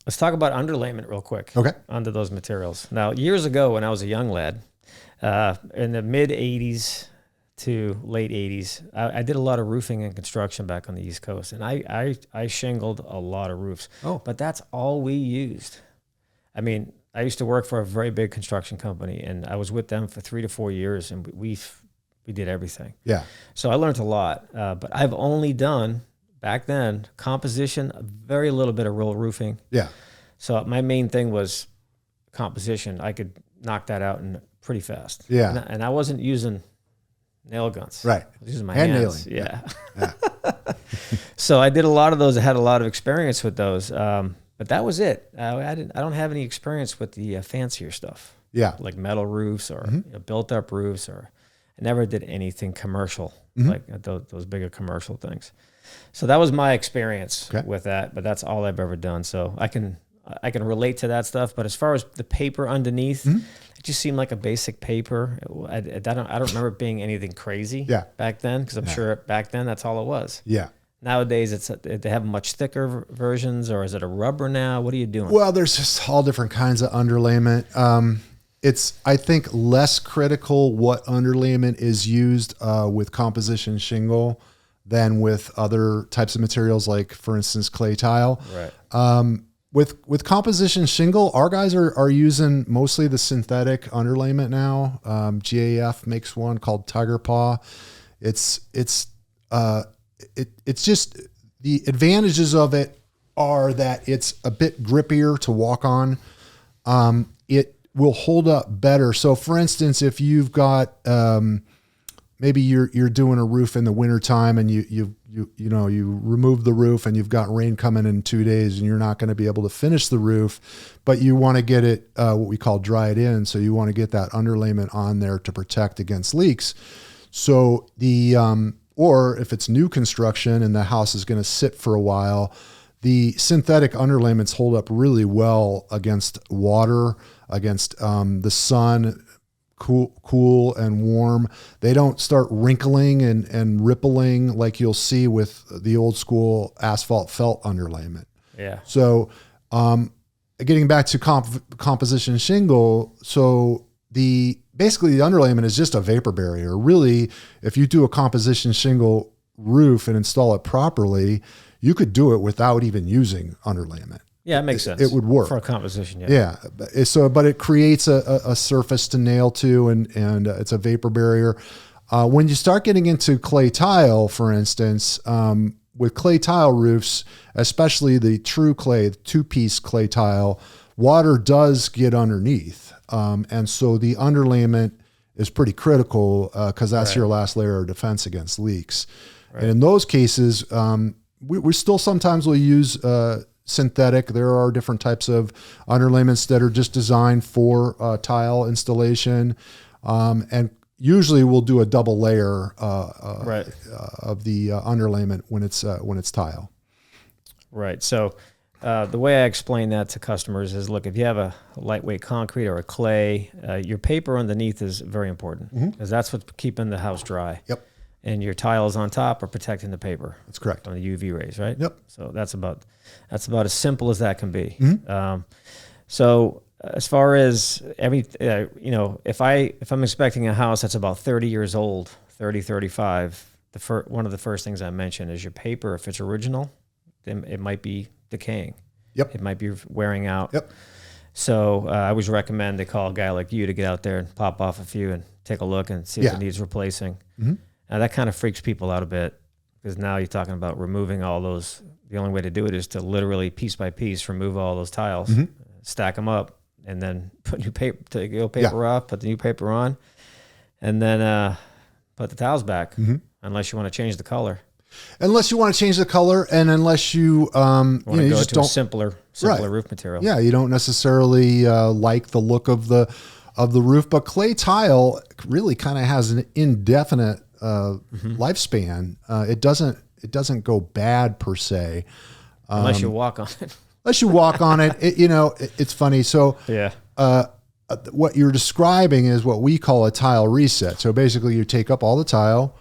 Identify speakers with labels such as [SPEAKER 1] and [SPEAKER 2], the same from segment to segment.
[SPEAKER 1] Let's talk about underlayment real quick.
[SPEAKER 2] Okay.
[SPEAKER 1] Under those materials. Now, years ago when I was a young lad, in the mid 80s to late 80s, I did a lot of roofing and construction back on the East Coast, and I shingled a lot of roofs.
[SPEAKER 2] Oh.
[SPEAKER 1] But that's all we used. I mean, I used to work for a very big construction company, and I was with them for 3 to 4 years, and we did everything.
[SPEAKER 2] Yeah.
[SPEAKER 1] So I learned a lot, but I've only done, back then, composition, a very little bit of roll roofing.
[SPEAKER 2] Yeah.
[SPEAKER 1] So my main thing was composition. I could knock that out in pretty fast.
[SPEAKER 2] Yeah.
[SPEAKER 1] And I wasn't using nail guns.
[SPEAKER 2] Right.
[SPEAKER 1] I was using my
[SPEAKER 2] Hand
[SPEAKER 1] hands.
[SPEAKER 2] nailing.
[SPEAKER 1] Yeah. So I did a lot of those. I had a lot of experience with those. But that was it. I don't have any experience with the fancier stuff.
[SPEAKER 2] Yeah.
[SPEAKER 1] Like metal roofs or built up roofs, or I never did anything commercial, like those bigger commercial things. So that was my experience with that, but that's all I've ever done. So I can relate to that stuff. But as far as the paper underneath, it just seemed like a basic paper. I don't remember it being anything crazy back then, because I'm sure back then that's all it was.
[SPEAKER 2] Yeah.
[SPEAKER 1] Nowadays, they have much thicker versions, or is it a rubber now? What are you doing?
[SPEAKER 2] Well, there's just all different kinds of underlayment. It's, I think, less critical what underlayment is used with composition shingle than with other types of materials, like, for instance, clay tile.
[SPEAKER 1] Right.
[SPEAKER 2] With composition shingle, our guys are using mostly the synthetic underlayment now. GAF makes one called Tiger Paw. It's just, the advantages of it are that it's a bit grippier to walk on. It will hold up better. So for instance, if you've got, maybe you're doing a roof in the wintertime, and you remove the roof and you've got rain coming in 2 days, and you're not going to be able to finish the roof, but you want to get it, what we call dried in. So you want to get that underlayment on there to protect against leaks. So or if it's new construction and the house is going to sit for a while, the synthetic underlayments hold up really well against water, against the sun, cool and warm. They don't start wrinkling and rippling like you'll see with the old school asphalt felt underlayment.
[SPEAKER 1] Yeah.
[SPEAKER 2] So getting back to composition shingle, so basically the underlayment is just a vapor barrier. Really, if you do a composition shingle roof and install it properly, you could do it without even using underlayment.
[SPEAKER 1] Yeah, it makes sense.
[SPEAKER 2] It would work
[SPEAKER 1] for a composition.
[SPEAKER 2] Yeah. But it creates a surface to nail to, and it's a vapor barrier. When you start getting into clay tile, for instance, with clay tile roofs, especially the true clay, the 2-piece clay tile, water does get underneath. And so the underlayment is pretty critical, because that's your last layer of defense against leaks. Right. And in those cases, we still sometimes will use synthetic. There are different types of underlayments that are just designed for tile installation. And usually we'll do a double layer of the underlayment when it's tile. Right.
[SPEAKER 1] So the way I explain that to customers is, look, if you have a lightweight concrete or a clay, your paper underneath is very important, because that's what's keeping the house dry.
[SPEAKER 2] Yep.
[SPEAKER 1] And your tiles on top are protecting the paper.
[SPEAKER 2] That's correct.
[SPEAKER 1] On the UV rays, right?
[SPEAKER 2] Yep.
[SPEAKER 1] So that's about as simple as that can be. So as far as if I'm expecting a house that's about 30 years old, 30, 35, one of the first things I mention is your paper. If it's original, then it might be decaying.
[SPEAKER 2] Yep.
[SPEAKER 1] It might be wearing out.
[SPEAKER 2] Yep.
[SPEAKER 1] So I always recommend they call a guy like you to get out there and pop off a few and take a look and see if it needs replacing. Now that kind of freaks people out a bit, because now you're talking about removing all those. The only way to do it is to literally piece by piece remove all those tiles, stack them up, and then put new paper, take the old paper off, put the new paper on, and then put the tiles back, unless you want to change the color.
[SPEAKER 2] Unless you want to change the color, and unless you
[SPEAKER 1] want to go to a simpler roof material.
[SPEAKER 2] Yeah, you don't necessarily like the look of the roof, but clay tile really kind of has an indefinite lifespan. It doesn't go bad per se,
[SPEAKER 1] unless you walk on it.
[SPEAKER 2] Unless you walk on it, it's funny. So what you're describing is what we call a tile reset. So basically, you take up all the tile,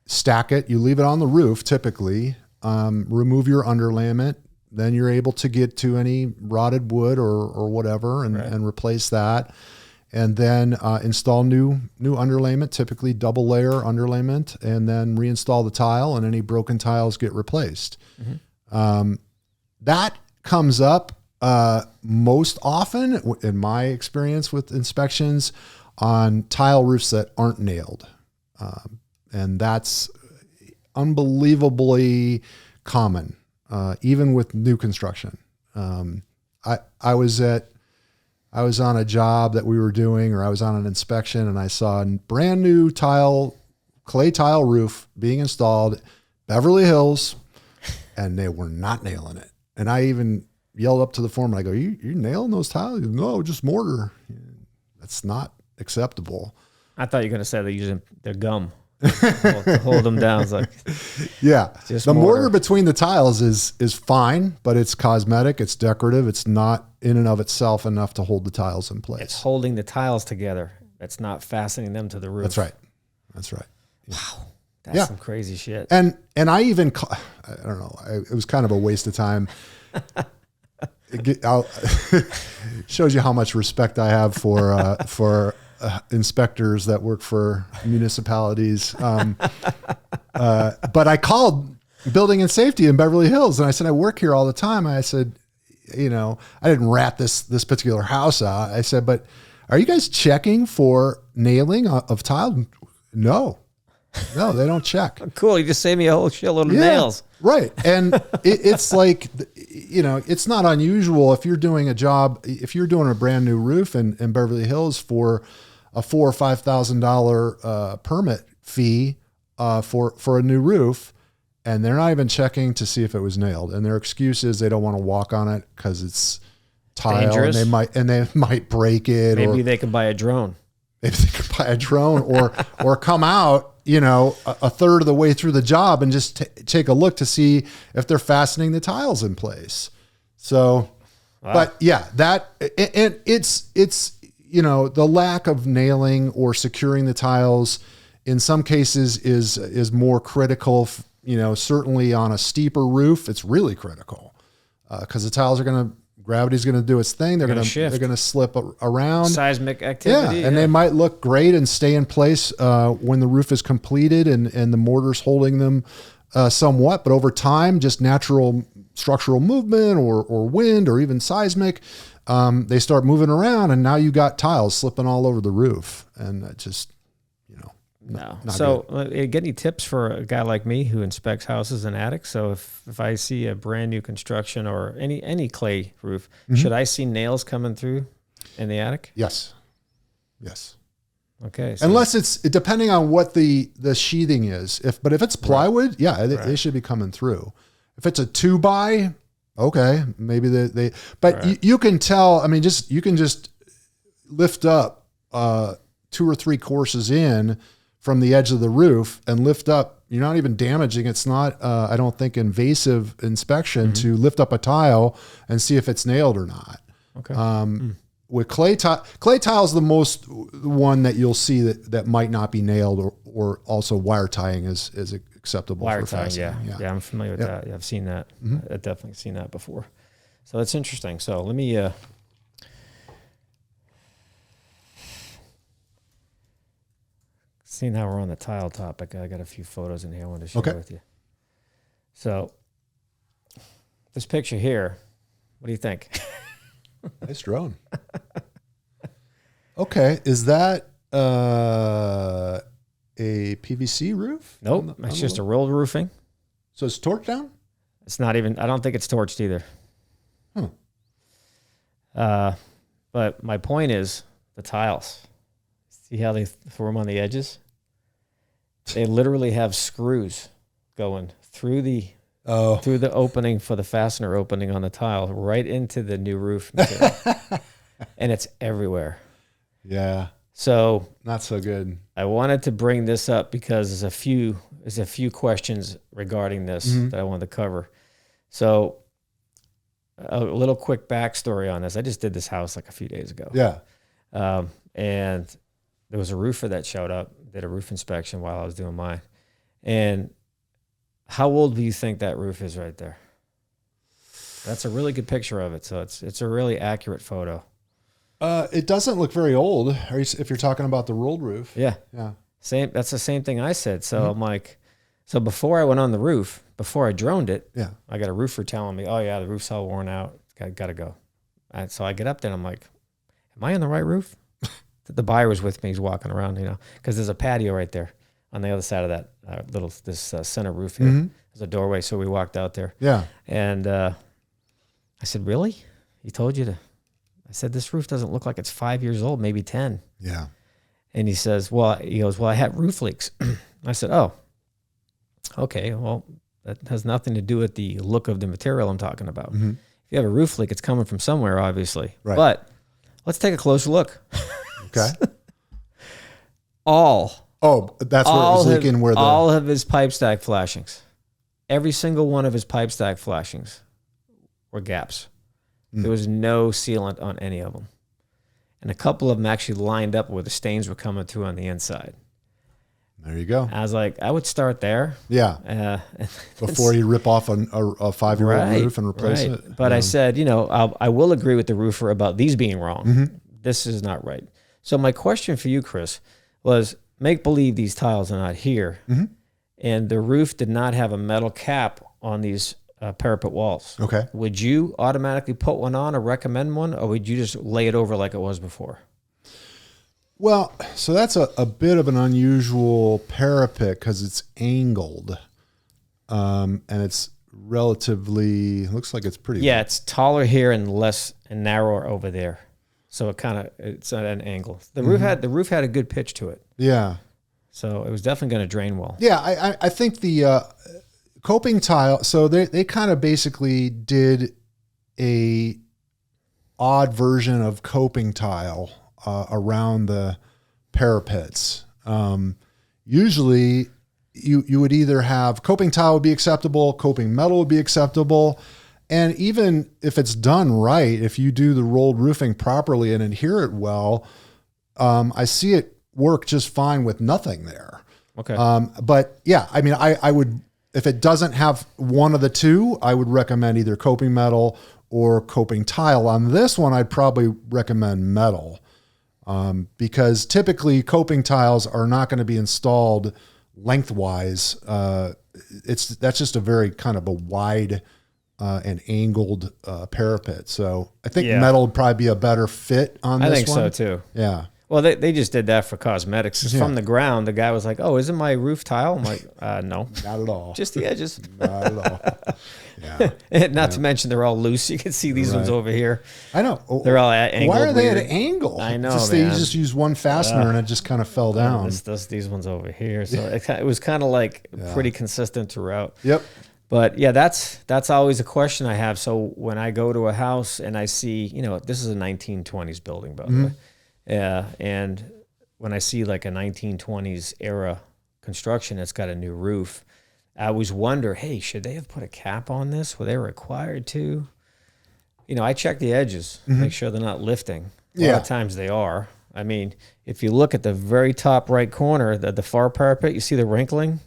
[SPEAKER 2] stack it, you leave it on the roof typically, remove your underlayment, then you're able to get to any rotted wood or whatever and replace that. And then install new underlayment, typically double layer underlayment, and then reinstall the tile, and any broken tiles get replaced. That comes up most often, in my experience with inspections, on tile roofs that aren't nailed. And that's unbelievably common, even with new construction. I was on a job that we were doing, or I was on an inspection, and I saw a brand new clay tile roof being installed, Beverly Hills, and they were not nailing it. And I even yelled up to the foreman, I go, you nailing those tiles? He goes, no, just mortar. That's not acceptable.
[SPEAKER 1] I thought you were going to say they're using their gum to hold them down. It's like,
[SPEAKER 2] yeah,
[SPEAKER 1] just
[SPEAKER 2] the mortar between the tiles is fine, but it's cosmetic, it's decorative, it's not in and of itself enough to hold the tiles in place.
[SPEAKER 1] It's holding the tiles together. It's not fastening them to the roof.
[SPEAKER 2] That's right. That's right.
[SPEAKER 1] Wow. That's some crazy shit.
[SPEAKER 2] And I even, I don't know, it was kind of a waste of time. It shows you how much respect I have for inspectors that work for municipalities. But I called building and safety in Beverly Hills, and I said, I work here all the time. I said, you know, I didn't rat this particular house out. I said, but are you guys checking for nailing of tile? No, they don't check.
[SPEAKER 1] Cool. You just saved me a whole shitload of nails.
[SPEAKER 2] Right. And it's like, you know, it's not unusual if you're doing a job, if you're doing a brand new roof in Beverly Hills for a $4,000 or $5,000 permit fee for a new roof, and they're not even checking to see if it was nailed. And their excuse is they don't want to walk on it because it's tile. Dangerous. And they might break it.
[SPEAKER 1] Maybe they could buy a drone.
[SPEAKER 2] Maybe they could buy a drone or come out, you know, a third of the way through the job and just take a look to see if they're fastening the tiles in place. So, wow. But yeah, and it's, you know, the lack of nailing or securing the tiles in some cases is more critical. You know, certainly on a steeper roof, it's really critical because the tiles are gravity's going to do its thing. They're going to slip around.
[SPEAKER 1] Seismic activity.
[SPEAKER 2] Yeah, and they might look great and stay in place when the roof is completed and the mortar's holding them somewhat. But over time, just natural structural movement or wind or even seismic, they start moving around, and now you got tiles slipping all over the roof, and it just, you know.
[SPEAKER 1] No. So get any tips for a guy like me who inspects houses and attics? So if I see a brand new construction or any clay roof, should I see nails coming through in the attic?
[SPEAKER 2] Yes.
[SPEAKER 1] Okay. So
[SPEAKER 2] unless it's depending on what the sheathing is. If it's plywood, they should be coming through. If it's a 2x, okay, maybe they but you can tell, I mean, you can just lift up 2 or 3 courses in from the edge of the roof and lift up. You're not even damaging. It's not, I don't think, invasive inspection to lift up a tile and see if it's nailed or not.
[SPEAKER 1] Okay.
[SPEAKER 2] With clay tile is the most one that you'll see that might not be nailed, or also wire tying is acceptable.
[SPEAKER 1] Wire
[SPEAKER 2] for
[SPEAKER 1] tying,
[SPEAKER 2] fastening.
[SPEAKER 1] yeah, I'm familiar with that. Yeah, I've seen that. I've definitely seen that before. So that's interesting. So let me. Seeing how we're on the tile topic, I got a few photos in here I want to share with you. So this picture here, what do you think?
[SPEAKER 2] Nice drone. Okay, is that a PVC roof?
[SPEAKER 1] Nope, it's just a rolled roofing.
[SPEAKER 2] So it's torched down?
[SPEAKER 1] It's not even, I don't think it's torched either. But my point is the tiles. See how they form on the edges? They literally have screws going through the opening for the fastener opening on the tile right into the new roof material. And it's everywhere.
[SPEAKER 2] Yeah.
[SPEAKER 1] So
[SPEAKER 2] not so good.
[SPEAKER 1] I wanted to bring this up because there's a few questions regarding this that I wanted to cover. So a little quick backstory on this. I just did this house like a few days ago.
[SPEAKER 2] Yeah.
[SPEAKER 1] And there was a roofer that showed up, did a roof inspection while I was doing mine. And how old do you think that roof is right there? That's a really good picture of it. So it's a really accurate photo.
[SPEAKER 2] It doesn't look very old. If you're talking about the rolled roof.
[SPEAKER 1] Yeah.
[SPEAKER 2] Yeah.
[SPEAKER 1] Same. That's the same thing I said. So I'm like, so before I went on the roof, before I droned it,
[SPEAKER 2] Yeah.
[SPEAKER 1] I got a roofer telling me, oh yeah, the roof's all worn out. Got to go. So I get up there and I'm like, am I on the right roof? The buyer was with me. He's walking around, because there's a patio right there on the other side of that this center roof here. There's a doorway. So we walked out there. Yeah. And I said, really? He told you to? I said, this roof doesn't look like it's 5 years old, maybe 10. Yeah. And he goes, well, I had roof leaks. I said, oh, okay. Well, that has nothing to do with the look of the material I'm talking about. If you have a roof leak, it's coming from somewhere, obviously. Right. But let's take a closer look. Okay.
[SPEAKER 2] That's where it was leaking.
[SPEAKER 1] All of his pipe stack flashings, every single one of his pipe stack flashings were gaps. There was no sealant on any of them. And a couple of them actually lined up where the stains were coming through on the inside.
[SPEAKER 2] There you go.
[SPEAKER 1] I was like, I would start there.
[SPEAKER 2] Yeah. Before you rip off a 5-year-old roof and replace it.
[SPEAKER 1] But I said, I will agree with the roofer about these being wrong. This is not right. So my question for you, Chris, was make believe these tiles are not here. And the roof did not have a metal cap on these parapet walls. Okay. Would you automatically put one on or recommend one, or would you just lay it over like it was before?
[SPEAKER 2] Well, so that's a bit of an unusual parapet because it's angled, and it's relatively looks like it's pretty.
[SPEAKER 1] Yeah, it's taller here and less and narrower over there, so it's at an angle. The roof had a good pitch to it. Yeah. So it was definitely going to drain well.
[SPEAKER 2] Yeah, I think the coping tile. So they kind of basically did a odd version of coping tile around the parapets. Usually you would either have coping tile would be acceptable, coping metal would be acceptable. And even if it's done right, if you do the rolled roofing properly and adhere it well, I see it work just fine with nothing there. Okay. But yeah, I mean, I would, if it doesn't have one of the two, I would recommend either coping metal or coping tile. On this one, I'd probably recommend metal. Because typically coping tiles are not going to be installed lengthwise. That's just a very kind of a wide and angled parapet. So I think metal would probably be a better fit on this one. I think
[SPEAKER 1] so too.
[SPEAKER 2] Yeah.
[SPEAKER 1] Well, they just did that for cosmetics. From the ground, the guy was like, "Oh, isn't my roof tile?" I'm like, "No,
[SPEAKER 2] not at all.
[SPEAKER 1] Just the edges."
[SPEAKER 2] Not at all. Yeah.
[SPEAKER 1] And not to mention they're all loose. You can see these ones over here.
[SPEAKER 2] I know.
[SPEAKER 1] They're all at angle.
[SPEAKER 2] Why are they at an angle?
[SPEAKER 1] I know.
[SPEAKER 2] They just used one fastener and it just kind of fell down.
[SPEAKER 1] These ones over here. So it was kind of like pretty consistent throughout.
[SPEAKER 2] Yep.
[SPEAKER 1] But yeah, that's always a question I have. So when I go to a house and I see, this is a 1920s building, by the way. Yeah, and when I see like a 1920s era construction that's got a new roof, I always wonder, hey, should they have put a cap on this? Were they required to? I check the edges, make sure they're not lifting. A lot of times they are. I mean, if you look at the very top right corner, the far parapet, you see the wrinkling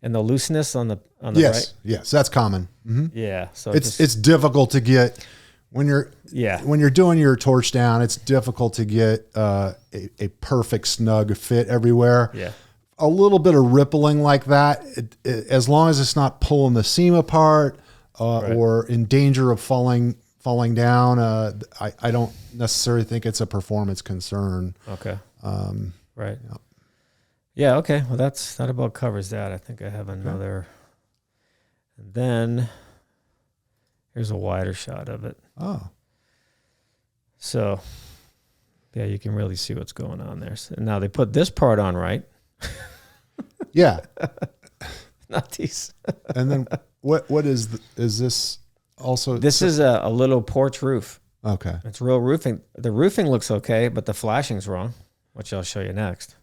[SPEAKER 1] and the looseness on the right?
[SPEAKER 2] Yes, that's common.
[SPEAKER 1] Yeah. So
[SPEAKER 2] it's difficult to get when you're doing your torch down, it's difficult to get a perfect snug fit everywhere. Yeah. A little bit of rippling like that, as long as it's not pulling the seam apart or in danger of falling down, I don't necessarily think it's a performance concern.
[SPEAKER 1] Okay. Right. Yeah. Okay. Well, that about covers that. I think I have another. And then here's a wider shot of it.
[SPEAKER 2] Oh.
[SPEAKER 1] So, yeah, you can really see what's going on there. So now they put this part on right.
[SPEAKER 2] Yeah.
[SPEAKER 1] Not these.
[SPEAKER 2] And then what is this also?
[SPEAKER 1] This is a little porch roof.
[SPEAKER 2] Okay.
[SPEAKER 1] It's real roofing. The roofing looks okay, but the flashing's wrong, which I'll show you next.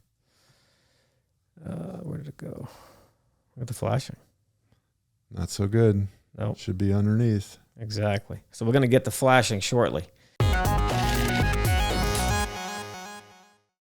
[SPEAKER 1] Where did it go? Look at the flashing.
[SPEAKER 2] Not so good.
[SPEAKER 1] Nope.
[SPEAKER 2] Should be underneath.
[SPEAKER 1] Exactly. So we're going to get the flashing shortly.